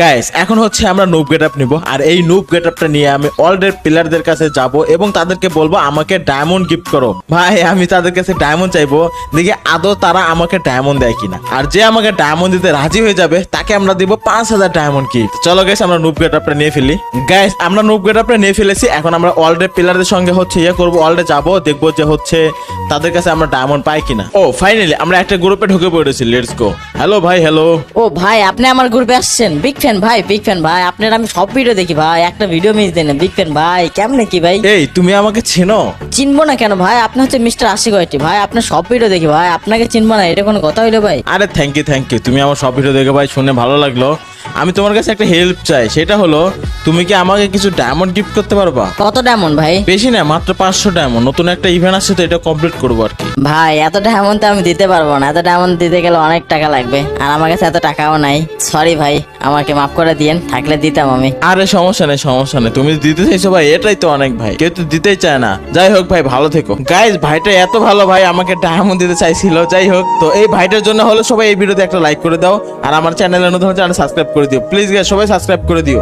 Guys এখন হচ্ছে আমরা নুব গেটআপ নিব, আর এই নুব গেটআপটা নিয়ে আমি অলরেডি প্লেয়ারদের কাছে যাব এবং তাদেরকে বলবো আমাকে ডায়মন্ড গিফট করো। ভাই আমি তাদের কাছে ডায়মন্ড চাইবো, দেখি আদৌ তারা আমাকে ডায়মন্ড দেয় কিনা। আর যে আমাকে ডায়মন্ড দিতে রাজি হয়ে যাবে তাকে আমরা দিব 5000 ডায়মন্ড গিফট। চলো গাইস আমরা নুব গেটআপটা নিয়ে ফেলি। গাইস আমরা নুব গেটআপটা নিয়ে ফেলেছি, এখন আমরা অলরেডি প্লেয়ারদের সঙ্গে হচ্ছে করবো, অলরেডি যাবো, দেখবো যে হচ্ছে তাদের কাছে আমরা ডায়মন্ড পাই কিনা। ও ফাইনালি আমরা একটা গ্রুপে ঢুকে পড়েছি, লেটস গো। হ্যালো ভাই, হ্যালো। ও ভাই আপনি আমার গ্রুপে আসছেন, বিগ ফ্যান ভাই, বিগ ফ্যান ভাই। আপনার আমি সব ভিডিও দেখি ভাই, একটা ভিডিও মিস দেন না। বিগ ফ্যান ভাই, কেমনে কি ভাই? এই তুমি আমাকে চেনো? চিনবো না কেন ভাই? আপনি হচ্ছে মিস্টার আশিক ওয়াইটি ভাই, আপনার সব ভিডিও দেখি ভাই, আপনাকে চিনবো না এটা কোনো কথা হইলো ভাই? আরে থ্যাংক ইউ, তুমি আমার সব ভিডিও দেখে ভাই, শুনে ভালো লাগলো। আমি তোমার কাছে একটা হেল্প চাই, সেটা হলো তুমি কি আমাকে কিছু ডায়মন্ড গিফট করতে পারবা? কত ডায়মন্ড ভাই? বেশি না, মাত্র 500 ডায়মন্ড। নতুন একটা ইভেন্ট আসছে তো, এটা কমপ্লিট করবো আর কি। ভাই এত ডায়মন্ড তো আমি দিতে পারবো না, এত ডায়মন্ড দিতে গেলে অনেক টাকা লাগবে, আর আমার কাছে এত টাকাও নাই। সরি ভাই, আমাকে মাফ করে দিয়েন, থাকলে দিতাম আমি। আরে সমস্যা নেই, তুমি দিতে চাইছো ভাই, এটাই তো অনেক। ভাই কেউ তো দিতেই চায় না। যাই হোক ভাই, ভালো থেকো। গাইস ভাইটা এত ভালো ভাই, আমাকে ডায়মন্ড দিতে চাইছিল। যাই হোক, তো এই ভাইটার জন্য হলো সবাই এই ভিডিওতে একটা লাইক করে দাও, আর আমার চ্যানেলে নতুন চ্যানেল সাবস্ক্রাইব করে দিও প্লিজ গাইস, সবাই সাবস্ক্রাইব করে দিও।